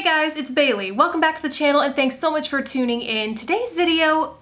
guys, it's Bailey. Welcome back to the channel and thanks so much for tuning in. Today's video,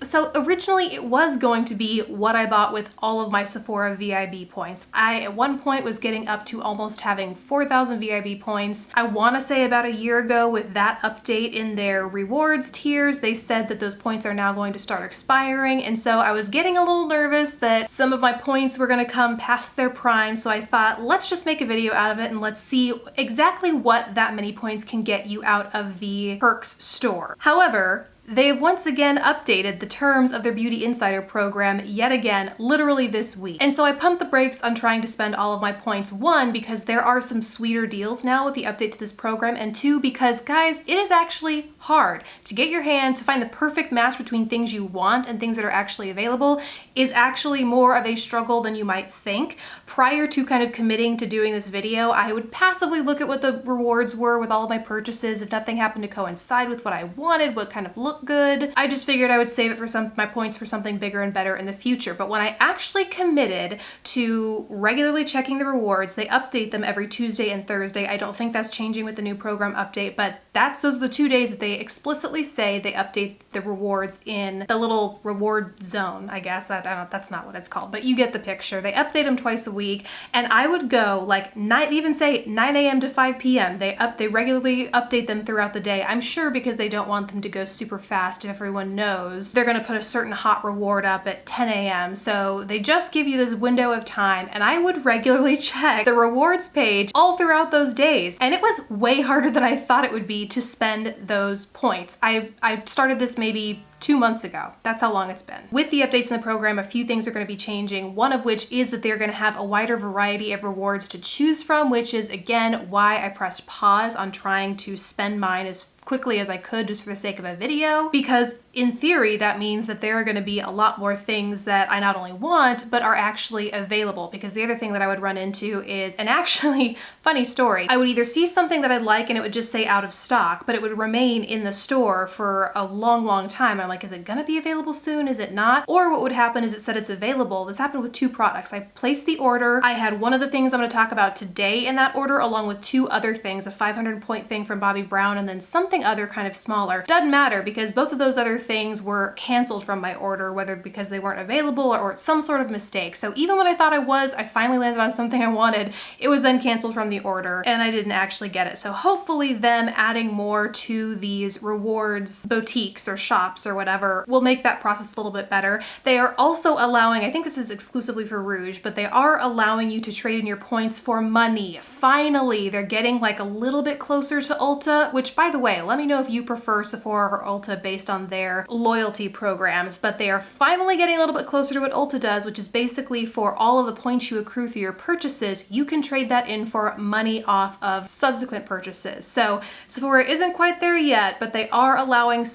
so originally it was going to be what I bought with all of my Sephora VIB points. I at one point was getting up to almost having 4,000 VIB points. I want to say about a year ago with that update in their rewards tiers, they said that those points are now going to start expiring, and so I was getting a little nervous that some of my points were going to come past their prime, so I thought let's just make a video out of it and let's see exactly what that many points can get you out of the perks store. However, they've once again updated the terms of their Beauty Insider program yet again, literally this week. And so I pumped the brakes on trying to spend all of my points. One, because there are some sweeter deals now with the update to this program, and two, because guys, it is actually hard to get your hand to find the perfect match between things you want and things that are actually available is actually more of a struggle than you might think. Prior to kind of committing to doing this video, I would passively look at what the rewards were with all of my purchases. If nothing happened to coincide with what I wanted, what kind of look good, I just figured I would save it for my points for something bigger and better in the future. But when I actually committed to regularly checking the rewards, they update them every Tuesday and Thursday. I don't think that's changing with the new program update, but those are the 2 days that they explicitly say they update the rewards in the little reward zone, I guess. I don't know, that's not what it's called, but you get the picture. They update them twice a week, and I would go like they even say 9 a.m. to 5 p.m. They regularly update them throughout the day. I'm sure because they don't want them to go super fast. If everyone knows they're going to put a certain hot reward up at 10 a.m. So they just give you this window of time, and I would regularly check the rewards page all throughout those days, and it was way harder than I thought it would be to spend those points. I started this maybe 2 months ago. That's how long it's been. With the updates in the program, a few things are going to be changing, one of which is that they're going to have a wider variety of rewards to choose from, which is again why I pressed pause on trying to spend mine as quickly as I could just for the sake of a video, because in theory that means that there are going to be a lot more things that I not only want but are actually available. Because the other thing that I would run into is, and actually funny story, I would either see something that I'd like and it would just say out of stock, but it would remain in the store for a long time. I'm like, is it gonna be available soon? Is it not? Or what would happen is it said it's available. This happened with 2 products. I placed the order. I had one of the things I'm going to talk about today in that order, along with 2 other things, a 500 point thing from Bobbi Brown and then something other kind of smaller. Doesn't matter because both of those other things were canceled from my order, whether because they weren't available or it's some sort of mistake. So even when I thought I finally landed on something I wanted, it was then canceled from the order and I didn't actually get it. So hopefully them adding more to these rewards boutiques or shops or whatever will make that process a little bit better. They are also allowing, I think this is exclusively for Rouge, but they are allowing you to trade in your points for money. Finally, they're getting like a little bit closer to Ulta, which by the way, let me know if you prefer Sephora or Ulta based on their loyalty programs, but they are finally getting a little bit closer to what Ulta does, which is basically for all of the points you accrue through your purchases, you can trade that in for money off of subsequent purchases. So Sephora isn't quite there yet, but they are allowing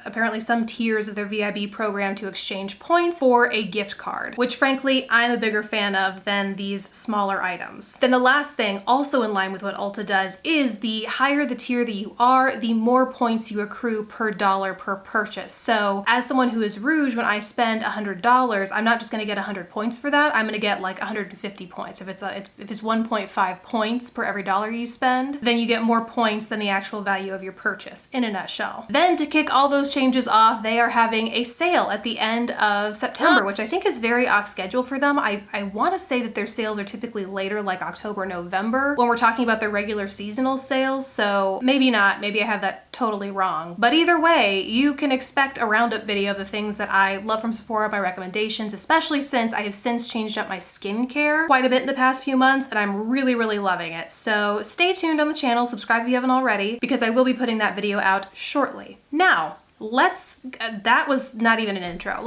apparently some tiers of their VIB program to exchange points for a gift card, which frankly I'm a bigger fan of than these smaller items. Then the last thing, also in line with what Ulta does, is the higher the tier that you are, the more points you accrue per dollar per purchase. So as someone who is Rouge, when I spend $100, I'm not just going to get 100 points for that. I'm going to get like 150 points. If it's 1.5 points per every dollar you spend, then you get more points than the actual value of your purchase in a nutshell. Then to kick all those changes off, they are having a sale at the end of September, which I think is very off schedule for them. I want to say that their sales are typically later, like October, November, when we're talking about their regular seasonal sales. So maybe not, maybe I have that totally wrong. But either way, you can expect a roundup video of the things that I love from Sephora, my recommendations, especially since I have since changed up my skincare quite a bit in the past few months and I'm really loving it. So stay tuned on the channel, subscribe if you haven't already, because I will be putting that video out shortly. Now, that was not even an intro.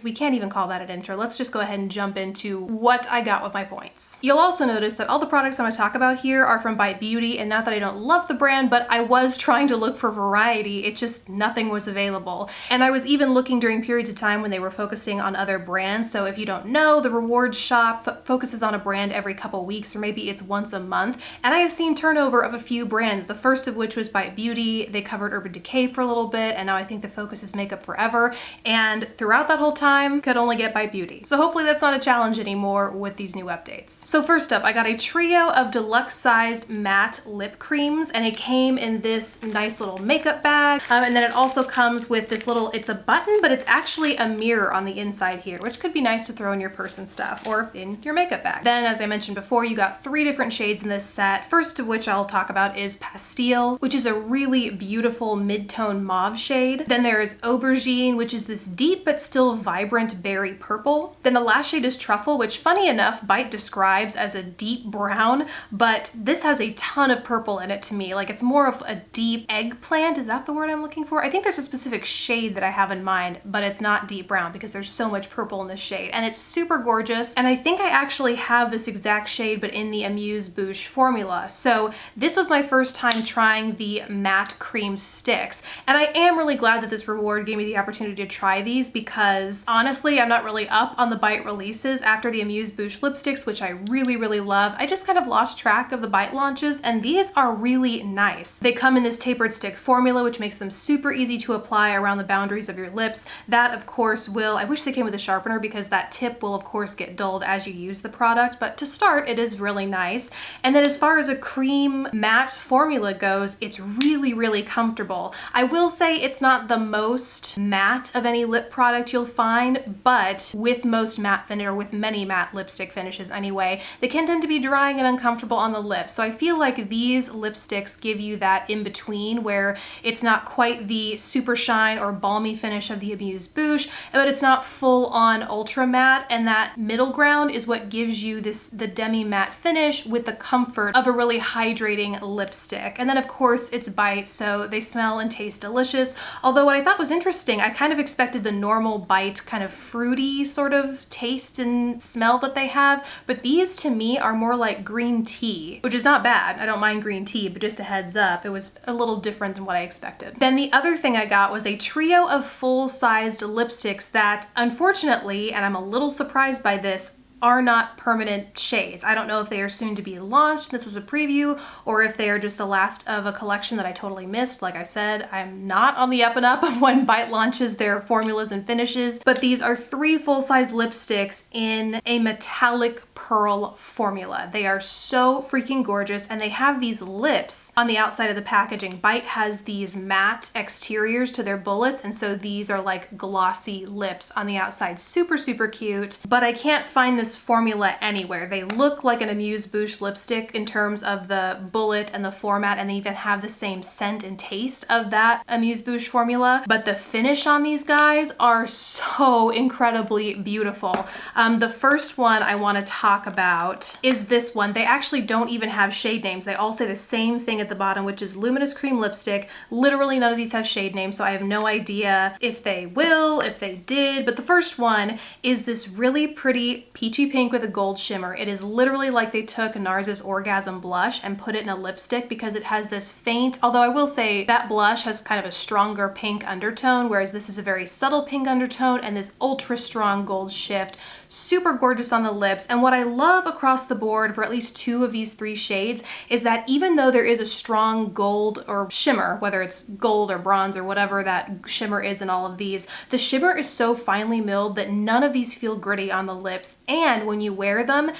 We can't even call that an intro. Let's just go ahead and jump into what I got with my points. You'll also notice that all the products I'm going to talk about here are from VIB Beauty, and not that I don't love the brand, but I was trying to look for variety. It just, nothing was available. And I was even looking during periods of time when they were focusing on other brands. So if you don't know, the rewards shop focuses on a brand every couple weeks, or maybe it's once a month. And I have seen turnover of a few brands, the first of which was VIB Beauty. They covered Urban Decay for a little bit, and now I think think the focus is Makeup Forever, and throughout that whole time, could only get Bite Beauty. So hopefully that's not a challenge anymore with these new updates. So first up, I got a trio of deluxe sized matte lip creams, and it came in this nice little makeup bag. And then it also comes with this little, it's a button, but it's actually a mirror on the inside here, which could be nice to throw in your purse and stuff, or in your makeup bag. Then, as I mentioned before, you got 3 different shades in this set. First of which I'll talk about is Pastille, which is a really beautiful mid-tone mauve shade. Then there's Aubergine, which is this deep but still vibrant berry purple. Then the last shade is Truffle, which funny enough, Bite describes as a deep brown, but this has a ton of purple in it to me. Like, it's more of a deep eggplant. Is that the word I'm looking for? I think there's a specific shade that I have in mind, but it's not deep brown because there's so much purple in this shade, and it's super gorgeous. And I think I actually have this exact shade, but in the Amuse-Bouche formula. So this was my first time trying the matte cream sticks, and I am really glad that this reward gave me the opportunity to try these, because honestly, I'm not really up on the Bite releases after the Amuse-Bouche lipsticks, which I really love. I just kind of lost track of the Bite launches, and these are really nice. They come in this tapered stick formula, which makes them super easy to apply around the boundaries of your lips. That, of course, I wish they came with a sharpener, because that tip will, of course, get dulled as you use the product, but to start, it is really nice. And then as far as a cream matte formula goes, it's really comfortable. I will say it's not the most matte of any lip product you'll find, but with most matte finish, or with many matte lipstick finishes anyway, they can tend to be drying and uncomfortable on the lips. So I feel like these lipsticks give you that in between, where it's not quite the super shine or balmy finish of the Amuse-Bouche, but it's not full on ultra matte, and that middle ground is what gives you the demi matte finish with the comfort of a really hydrating lipstick. And then of course it's Bite, so they smell and taste delicious. Although what I thought was interesting, I kind of expected the normal Bite kind of fruity sort of taste and smell that they have, but these to me are more like green tea, which is not bad. I don't mind green tea, but just a heads up, it was a little different than what I expected. Then the other thing I got was a trio of full-sized lipsticks that, unfortunately, and I'm a little surprised by this, are not permanent shades. I don't know if they are soon to be launched, this was a preview, or if they are just the last of a collection that I totally missed. Like I said, I'm not on the up and up of when Bite launches their formulas and finishes, but these are 3 full-size lipsticks in a metallic pearl formula. They are so freaking gorgeous, and they have these lips on the outside of the packaging. Bite has these matte exteriors to their bullets, and so these are like glossy lips on the outside. Super cute, but I can't find this formula anywhere. They look like an Amuse-Bouche lipstick in terms of the bullet and the format, and they even have the same scent and taste of that Amuse-Bouche formula, but the finish on these guys are so incredibly beautiful. The first one I want to talk about is this one. They actually don't even have shade names. They all say the same thing at the bottom, which is Luminous Cream Lipstick. Literally none of these have shade names, so I have no idea if they will, if they did, but the first one is this really pretty peachy pink with a gold shimmer. It is literally like they took NARS's Orgasm blush and put it in a lipstick, because it has this faint, although I will say that blush has kind of a stronger pink undertone, whereas this is a very subtle pink undertone and this ultra strong gold shift. Super gorgeous on the lips. And what I love across the board for at least 2 of these 3 shades is that even though there is a strong gold or shimmer, whether it's gold or bronze or whatever that shimmer is in all of these, the shimmer is so finely milled that none of these feel gritty on the lips. And when you wear them,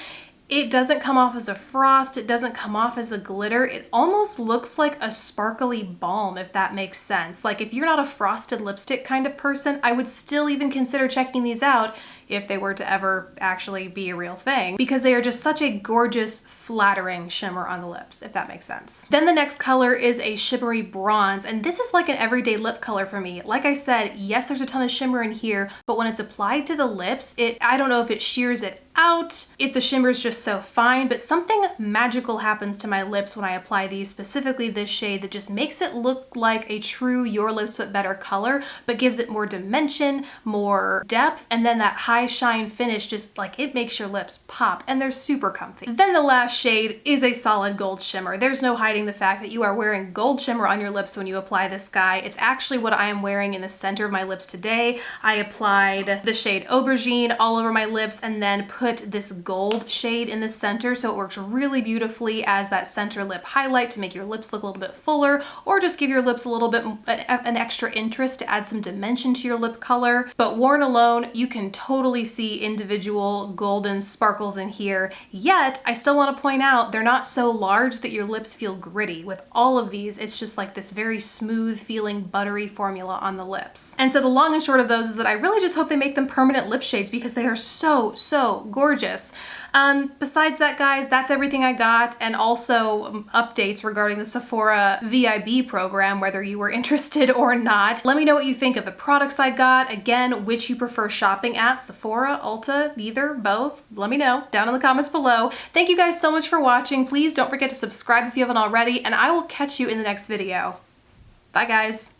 it doesn't come off as a frost, it doesn't come off as a glitter, it almost looks like a sparkly balm, if that makes sense. Like, if you're not a frosted lipstick kind of person, I would still even consider checking these out if they were to ever actually be a real thing, because they are just such a gorgeous, flattering shimmer on the lips, if that makes sense. Then the next color is a shimmery bronze, and this is like an everyday lip color for me. Like I said, yes, there's a ton of shimmer in here, but when it's applied to the lips, I don't know if it shears it out, if the shimmer is just so fine, but something magical happens to my lips when I apply these, specifically this shade, that just makes it look like a true Your Lips But Better color, but gives it more dimension, more depth, and then that high shine finish, just like, it makes your lips pop, and they're super comfy. Then the last shade is a solid gold shimmer. There's no hiding the fact that you are wearing gold shimmer on your lips when you apply this guy. It's actually what I am wearing in the center of my lips today. I applied the shade Aubergine all over my lips and then put this gold shade in the center, so it works really beautifully as that center lip highlight to make your lips look a little bit fuller, or just give your lips a little bit an extra interest to add some dimension to your lip color. But worn alone, you can totally see individual golden sparkles in here, yet I still want to point out they're not so large that your lips feel gritty. With all of these, it's just like this very smooth feeling buttery formula on the lips. And so the long and short of those is that I really just hope they make them permanent lip shades because they are so gorgeous. Besides that, guys, that's everything I got, and also updates regarding the Sephora VIB program, whether you were interested or not. Let me know what you think of the products I got. Again, which you prefer shopping at, Sephora, Ulta, neither, both. Let me know down in the comments below. Thank you guys so much for watching. Please don't forget to subscribe if you haven't already, and I will catch you in the next video. Bye, guys.